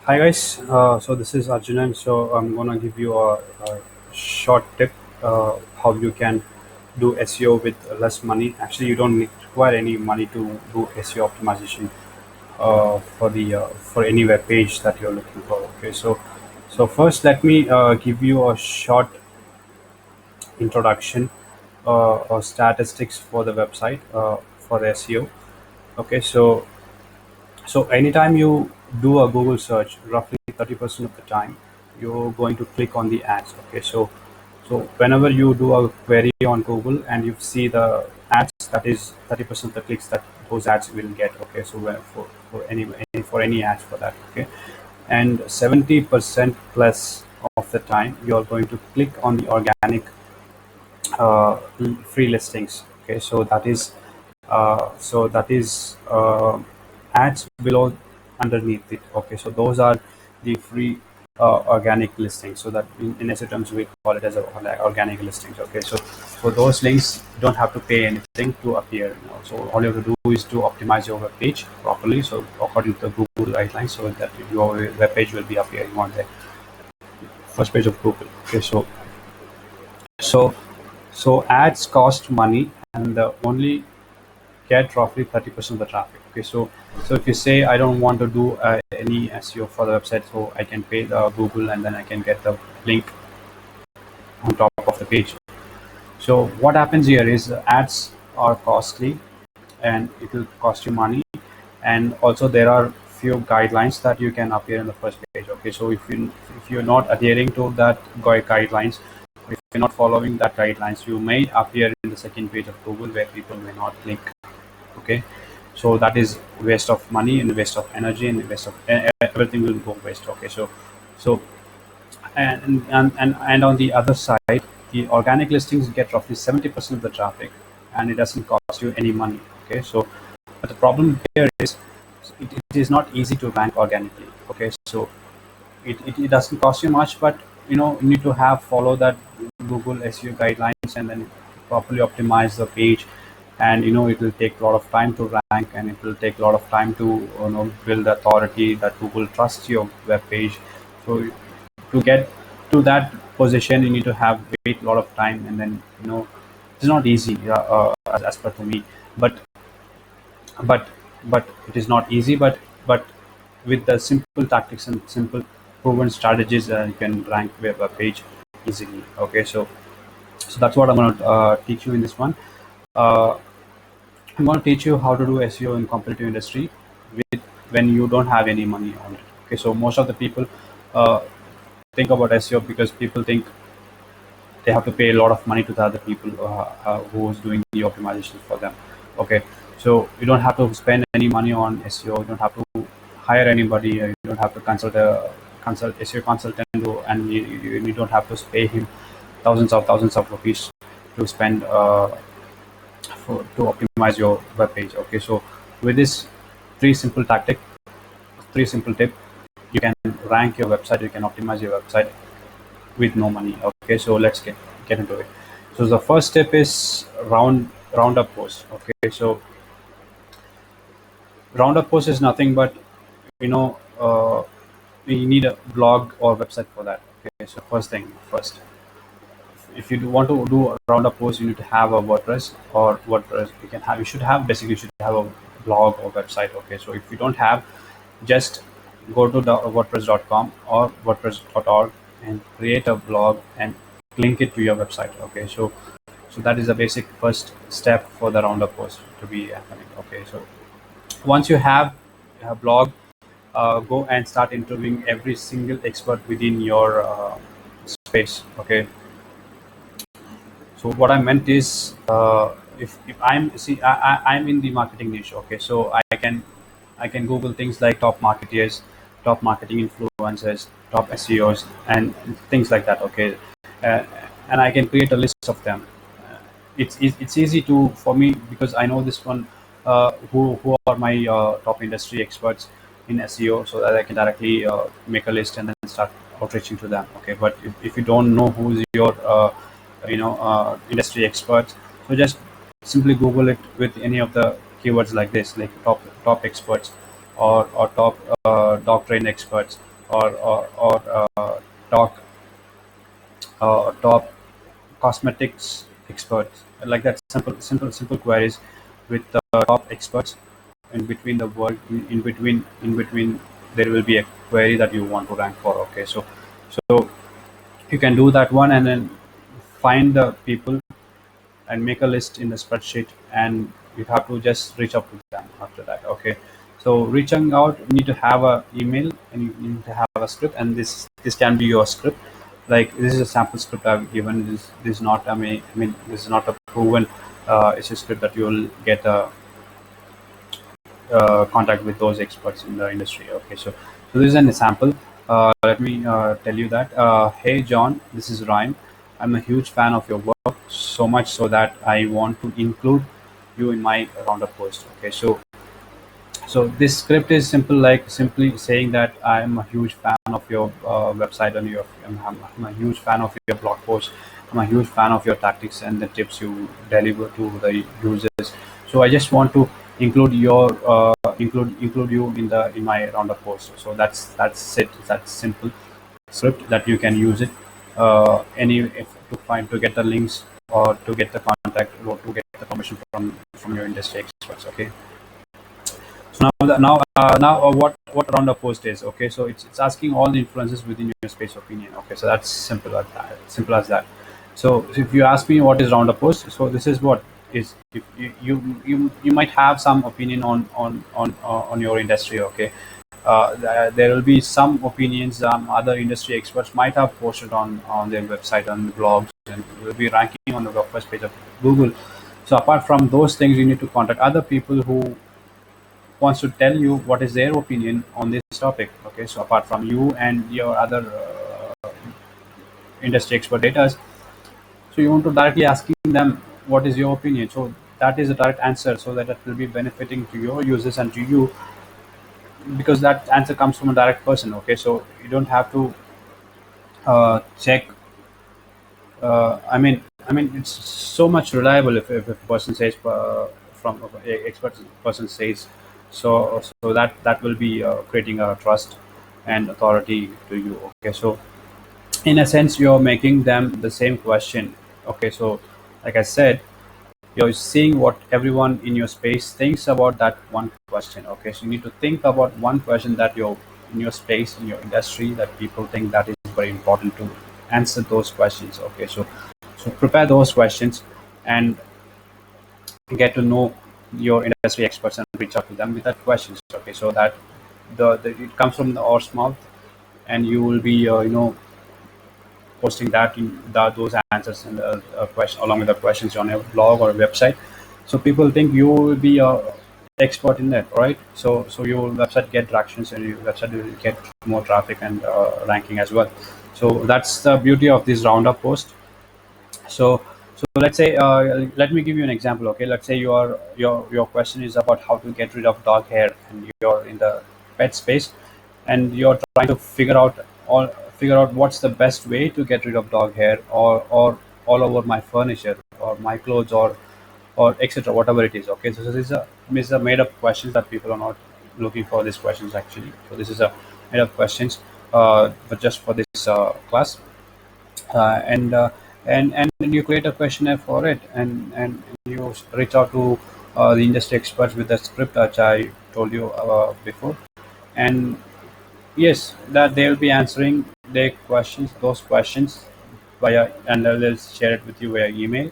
Hi guys, so this is Arjunan. So I'm gonna give you a short tip how you can do SEO with less money. Actually, you don't require any money to do SEO optimization for any web page that you're looking for. Okay, so first let me give you a short introduction or statistics for the website for SEO. Okay, so anytime you do a Google search, roughly 30% of the time, you're going to click on the ads. Okay, so whenever you do a query on Google and you see the ads, that is 30% of the clicks that those ads will get. Okay, so for any ads for that. Okay, and 70% plus of the time you are going to click on the organic free listings. Okay, so that is ads below underneath it. Okay, so those are the free organic listings. So that in SEO terms we call it as like organic listings. Okay, so for those links you don't have to pay anything to appear. So all you have to do is to optimize your web page properly. So according to the Google guidelines, so that your web page will be appearing on the first page of Google. Okay, so so ads cost money and only get roughly 30% of the traffic. Okay, so if you say I don't want to do any SEO for the website, so I can pay the Google and then I can get the link on top of the page. So what happens here is ads are costly and it will cost you money, and also there are few guidelines that you can appear in the first page. Okay, so if you're not adhering to that guidelines, if you're not following that guidelines, you may appear in the second page of Google where people may not click. Okay, so that is waste of money and waste of energy and waste of everything will go waste. Okay, so and on the other side, the organic listings get roughly 70% of the traffic and it doesn't cost you any money. Okay, so but the problem here is it is not easy to rank organically. Okay, so it doesn't cost you much, but you need to have follow that Google SEO guidelines and then properly optimize the page, and it will take a lot of time to rank, and it will take a lot of time to build authority that Google trusts your web page. So to get to that position you need to have wait a lot of time, and then it's not easy as per to me, but but but it is not easy, but with the simple tactics and simple proven strategies you can rank a page easily. Okay, so that's what I'm going to teach you in this one. uh, I'm going to teach you how to do SEO in competitive industry with when you don't have any money on it. Okay, so most of the people uh, think about SEO because people think they have to pay a lot of money to the other people who is doing the optimization for them. Okay, so you don't have to spend any money on SEO. You don't have to hire anybody. You don't have to consult SEO consultant, and you don't have to pay him thousands of rupees to spend to optimize your web page. Okay, so with this three simple tactic, three simple tip, you can rank your website. You can optimize your website with no money. Okay, so let's get into it. So the first step is roundup post. Okay, so roundup post is nothing but you know you need a blog or website for that. Okay, so first, if you want to do a roundup post, you need to have a WordPress, or WordPress you should have, basically you should have a blog or website. Okay, so if you don't have, just go to the wordpress.com or wordpress.org and create a blog and link it to your website. Okay, so that is the basic first step for the roundup post to be happening. Okay, so once you have a blog, go and start interviewing every single expert within your space. Okay, so what I meant is, if I'm see I'm in the marketing niche. Okay, so I can Google things like top marketeers, top marketing influencers, top SEOs, and things like that. Okay, uh, and I can create a list of them. It's easy to for me because I know this one, who are my top industry experts in SEO, so that I can directly make a list and then start outreaching to them. Okay, but if you don't know who's your industry experts, so just simply Google it with any of the keywords like this, like top experts or top doctrine experts. or talk top cosmetics experts, like that. Simple queries with the top experts in between the world. In between there will be a query that you want to rank for. Okay, so you can do that one, and then find the people and make a list in the spreadsheet, and you have to just reach out to them after that. Okay, so reaching out, you need to have a email, and you need to have a script, and this can be your script. Like, this is a sample script I've given. This is not, I mean this is not a proven, it's a script that you will get a contact with those experts in the industry. Okay, so this is an example. Let me tell you that. Hey John, this is Ryan. I'm a huge fan of your work, so much so that I want to include you in my roundup post. Okay, so this script is simple, like simply saying that I'm a huge fan of your website, and I'm a huge fan of your blog post. I'm a huge fan of your tactics and the tips you deliver to the users. So I just want to include you in my roundup post. So that's it. That's simple script that you can use it any if to find to get the links, or to get the contact, or to get the permission from your industry experts. Okay, so now what roundup post is. Okay, so it's asking all the influences within your space opinion. Okay, so that's simple as that. So if you ask me what is roundup post, so this is what is. If you might have some opinion on your industry. Okay, there will be some opinions other industry experts might have posted on their website, on the blogs, and will be ranking on the first page of Google. So apart from those things, you need to contact other people who wants to tell you what is their opinion on this topic. Okay, so apart from you and your other industry expert data, so you want to directly asking them what is your opinion. So that is a direct answer, so that it will be benefiting to your users and to you, because that answer comes from a direct person. Okay, so you don't have to check. I mean, it's so much reliable if a person says from a expert person says, so that will be creating a trust and authority to you. Okay, so in a sense, you're making them the same question. Okay, so like I said, you're seeing what everyone in your space thinks about that one question. Okay, so you need to think about one question that you're in your space, in your industry, that people think that is very important to answer those questions. Okay, so prepare those questions and get to know your industry experts and reach out to them with that questions. Okay, so that the it comes from the horse mouth, and you will be posting that in those answers and the question along with the questions on your blog or website. So people think you will be a expert in that, right? So your website get tractions, and your website will get more traffic and ranking as well. So that's the beauty of this roundup post. So let's say, let me give you an example. Okay, let's say your question is about how to get rid of dog hair, and you're in the pet space, and you're trying to figure out what's the best way to get rid of dog hair, or all over my furniture or my clothes, or etc., whatever it is. Okay, so this is a made up questions that people are not looking for these questions actually. So this is a made up questions, but just for this class. uh, and uh, and you create a questionnaire for it, and you reach out to the industry experts with the script which I told you before. And yes, that they'll be answering their questions, those questions via, and they'll share it with you via email,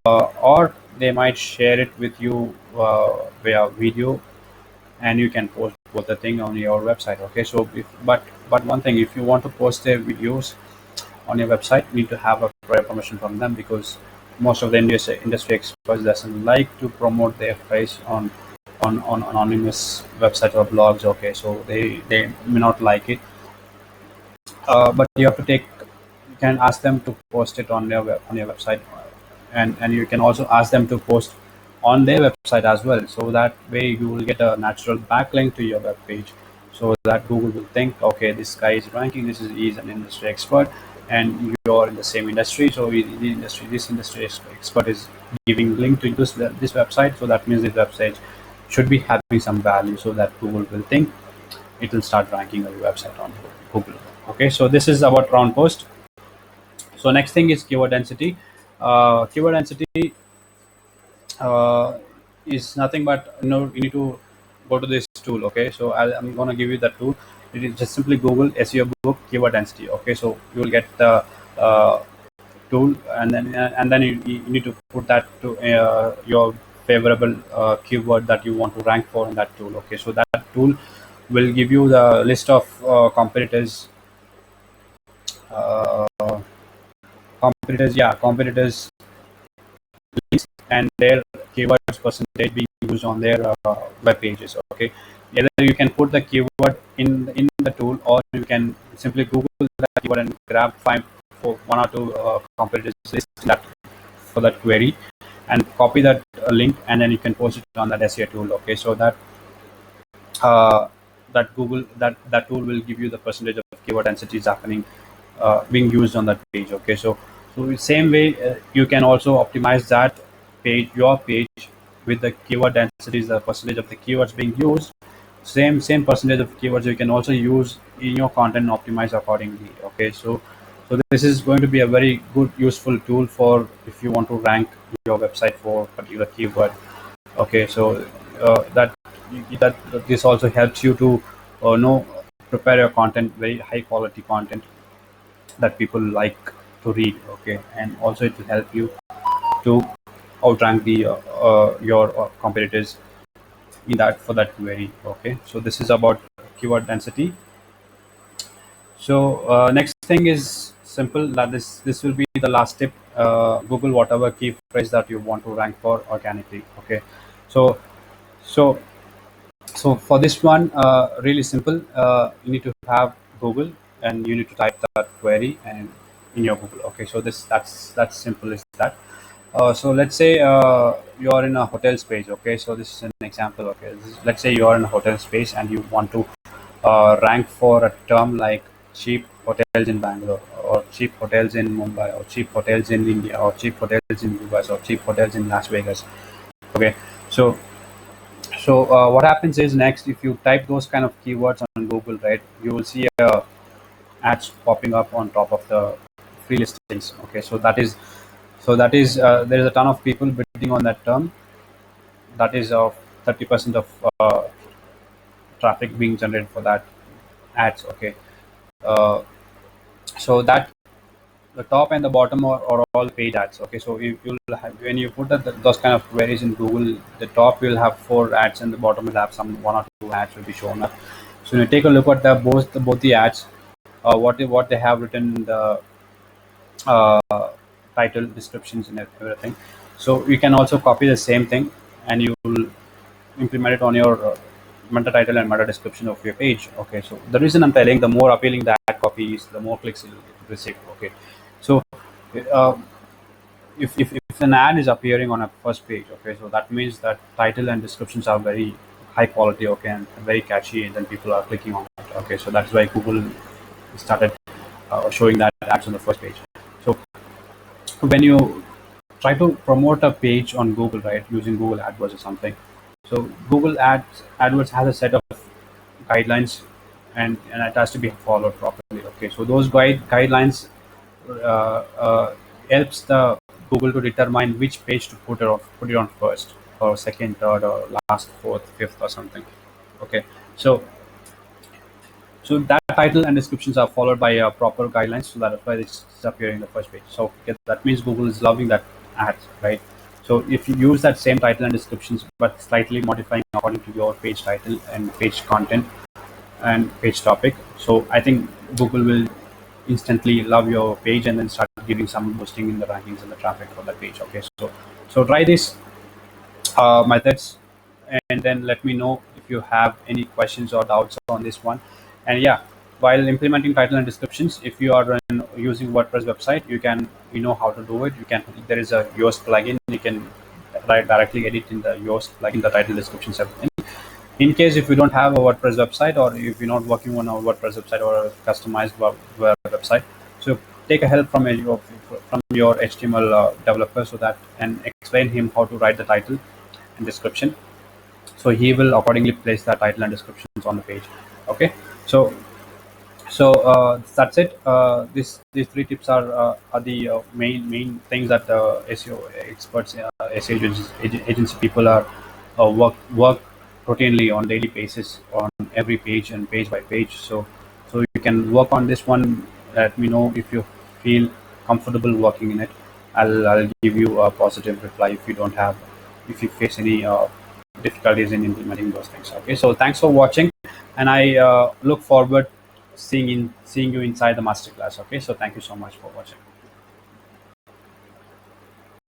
or they might share it with you via video, and you can post both the thing on your website. Okay, so but one thing, if you want to post their videos on your website, you need to have a prior permission from them, because most of the industry experts doesn't like to promote their face on anonymous website or blogs. Okay, so they may not like it, but you have to take, you can ask them to post it on on your website, and you can also ask them to post on their website as well, so that way you will get a natural backlink to your web page, so that Google will think, okay, this guy is ranking, he's an industry expert, and you're in the same industry, so this industry expert is giving link to this website, so that means this website should be having some value, so that Google will think it will start ranking your website on Google. Okay, so this is about round post. So next thing is keyword density. Keyword density uh, is nothing but, you need to go to this tool. Okay, so I'm going to give you the tool. It is just simply Google SEO book keyword density. Okay, so you will get the tool, and then you need to put that to your favorable keyword that you want to rank for in that tool. Okay, so that tool will give you the list of uh, competitors links and their keywords percentage being used on their web pages. Okay, either you can put the keyword in the tool, or you can simply Google that keyword and grab five for one or two competitors list that for that query, and copy that link, and then you can post it on that SEO tool. Okay, so uh, that tool will give you the percentage of keyword density is happening being used on that page. Okay, so the same way you can also optimize that your page with the keyword densities, the percentage of the keywords being used. Same percentage of keywords you can also use in your content and optimize accordingly. Okay, so this is going to be a very good useful tool for if you want to rank your website for particular keyword. Okay, so that that this also helps you to know prepare your content, very high quality content that people like to read. Okay, and also it will help you to outrank the your competitors in that for that query. Okay, so this is about keyword density. So next thing is simple, that this will be the last tip. Google whatever key phrase that you want to rank for organically. Okay, so so so for this one, really simple. You need to have Google, and you need to type that query and in your Google. Okay, so that's simple as that. So let's say you are in a hotel space. Okay, so this is an example. Okay, let's say you are in a hotel space and you want to rank for a term like cheap hotels in Bangalore, or cheap hotels in Mumbai, or cheap hotels in India, or cheap hotels in US, or cheap hotels in Las Vegas. Okay, so what happens is, next, if you type those kind of keywords on Google, right, you will see ads popping up on top of the free listings. Okay, so that is there is a ton of people bidding on that term. That is of 30% of traffic being generated for that ads. Okay, uh, so that the top and the bottom are all paid ads. Okay, so if you have, when you put those kind of queries in Google, the top will have 4 ads and the bottom will have some 1 or 2 ads will be shown up. So you take a look at both the ads, what they have written in the uh, title, descriptions, and everything. So you can also copy the same thing, and you will implement it on your meta title and meta description of your page. Okay, so the reason I'm telling, the more appealing the ad copy is, the more clicks it will receive. Okay, so uh, if an ad is appearing on a first page, okay, so that means that title and descriptions are very high quality. Okay, and very catchy, and then people are clicking on it. Okay, so that's why Google started showing that ads on the first page. So when you try to promote a page on Google, right, using Google AdWords or something, so Google AdWords has a set of guidelines, and it has to be followed properly. Okay, so those guidelines helps the Google to determine which page to put it on first, or second, third, or last, fourth, fifth, or something. Okay, so that title and descriptions are followed by proper guidelines, so that's why it's appearing in the first page. So okay, that means Google is loving that ad, right? So if you use that same title and descriptions, but slightly modifying according to your page title and page content and page topic, so I think Google will instantly love your page and then start giving some boosting in the rankings and the traffic for that page. Okay, so try this methods, and then let me know if you have any questions or doubts on this one. And yeah, while implementing title and descriptions, if you are using WordPress website, you know how to do it. You can, there is a Yoast plugin, you can directly edit in the Yoast plugin the title, descriptions, everything. In case if you don't have a WordPress website, or if you're not working on a WordPress website or a customized website, so take a help from your HTML developer, so that, and explain him how to write the title and description, so he will accordingly place that title and descriptions on the page. Okay, so that's it. These three tips are the main things that SEO experts, SEO agency people are work routinely on daily basis on every page and page by page. So you can work on this one. Let me know if you feel comfortable working in it. I'll give you a positive reply if you don't have, if you face any difficulties in implementing those things. Okay, so thanks for watching, and I look forward seeing you inside the masterclass. Okay, so thank you so much for watching.